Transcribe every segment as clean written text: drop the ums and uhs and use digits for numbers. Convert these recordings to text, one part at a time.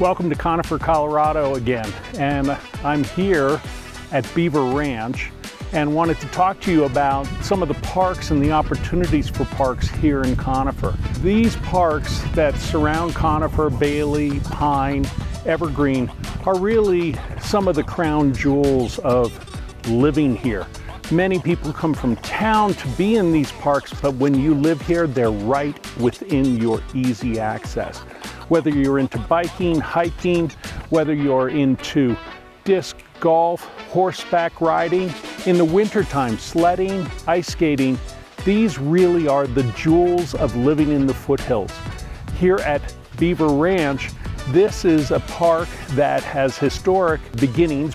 Welcome to Conifer, Colorado again, and I'm here at Beaver Ranch and wanted to talk to you about some of the parks and the opportunities for parks here in Conifer. These parks that surround Conifer, Bailey, Pine, Evergreen are really some of the crown jewels of living here. Many people come from town to be in these parks, but when you live here, they're right within your easy access. Whether you're into biking, hiking, whether you're into disc golf, horseback riding, in the wintertime, sledding, ice skating, these really are the jewels of living in the foothills. Here at Beaver Ranch, this is a park that has historic beginnings.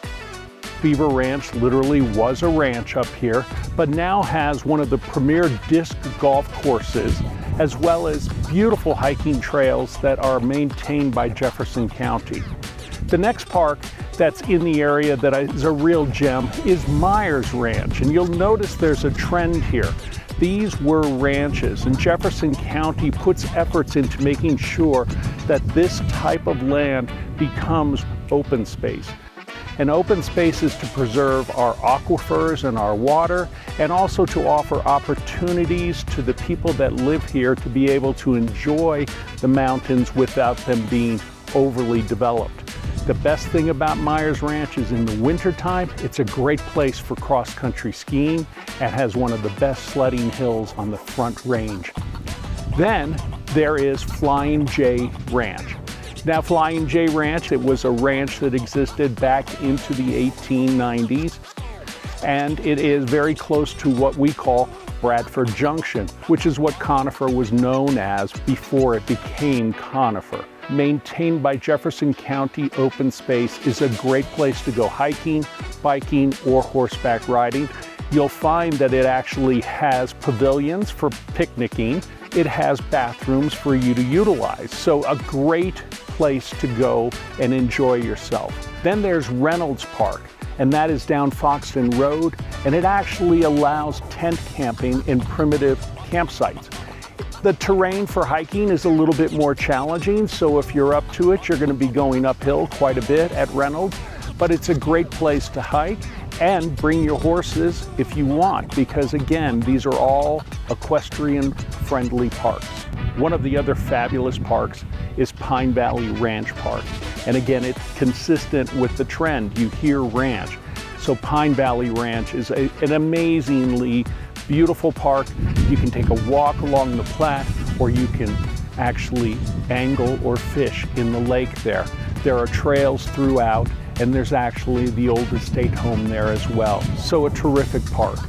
Beaver Ranch literally was a ranch up here, but now has one of the premier disc golf courses, as well as beautiful hiking trails that are maintained by Jefferson County. The next park that's in the area that is a real gem is Myers Ranch, and you'll notice there's a trend here. These were ranches, and Jefferson County puts efforts into making sure that this type of land becomes open space. And open space is to preserve our aquifers and our water, and also to offer opportunities to the people that live here to be able to enjoy the mountains without them being overly developed. The best thing about Myers Ranch is in the wintertime, it's a great place for cross-country skiing and has one of the best sledding hills on the Front Range. Then there is Flying J Ranch. Now, Flying J Ranch, it was a ranch that existed back into the 1890s, and it is very close to what we call Bradford Junction, which is what Conifer was known as before it became Conifer. Maintained by Jefferson County Open Space is a great place to go hiking, biking, or horseback riding. You'll find that it actually has pavilions for picnicking. It has bathrooms for you to utilize. So a great place to go and enjoy yourself. Then there's Reynolds Park, and that is down Foxton Road, and it actually allows tent camping in primitive campsites. The terrain for hiking is a little bit more challenging, so if you're up to it, you're going to be going uphill quite a bit at Reynolds, but it's a great place to hike and bring your horses if you want, because again, these are all equestrian friendly parks. One of the other fabulous parks is Pine Valley Ranch Park. And again, it's consistent with the trend. You hear ranch. So Pine Valley Ranch is an amazingly beautiful park. You can take a walk along the Platte, or you can actually angle or fish in the lake there. There are trails throughout, and there's actually the old estate home there as well. So a terrific park.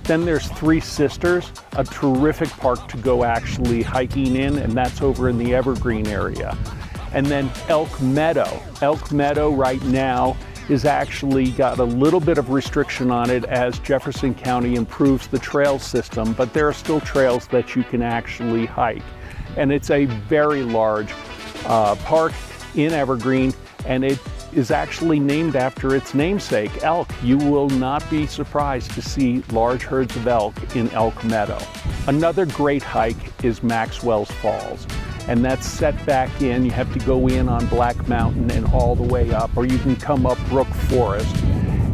Then there's Three Sisters, a terrific park to go actually hiking in, and that's over in the Evergreen area. And then Elk Meadow. Elk Meadow right now is actually got a little bit of restriction on it as Jefferson County improves the trail system, but there are still trails that you can actually hike. And it's a very large park in Evergreen, and it is actually named after its namesake, elk. You will not be surprised to see large herds of elk in Elk Meadow. Another great hike is Maxwell's Falls, and that's set back in. You have to go in on Black Mountain and all the way up, or you can come up Brook Forest,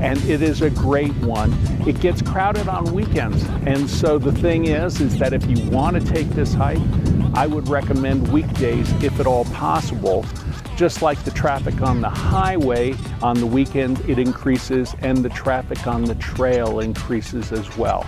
and it is a great one. It gets crowded on weekends, and so the thing is that if you want to take this hike, I would recommend weekdays if at all possible. Just like the traffic on the highway, on the weekend it increases, and the traffic on the trail increases as well.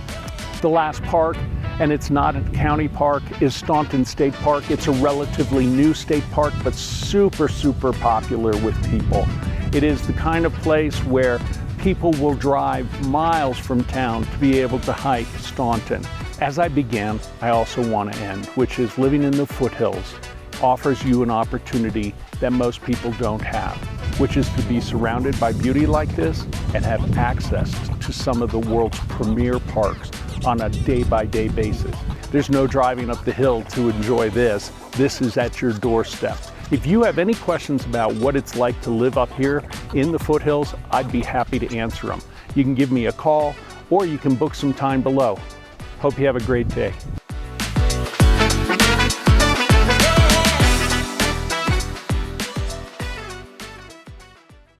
The last park, and it's not a county park, is Staunton State Park. It's a relatively new state park, but super, super popular with people. It is the kind of place where people will drive miles from town to be able to hike Staunton. As I began, I also want to end, which is living in the foothills offers you an opportunity that most people don't have, which is to be surrounded by beauty like this and have access to some of the world's premier parks on a day-by-day basis. There's no driving up the hill to enjoy this. This is at your doorstep. If you have any questions about what it's like to live up here in the foothills, I'd be happy to answer them. You can give me a call, or you can book some time below. Hope you have a great day.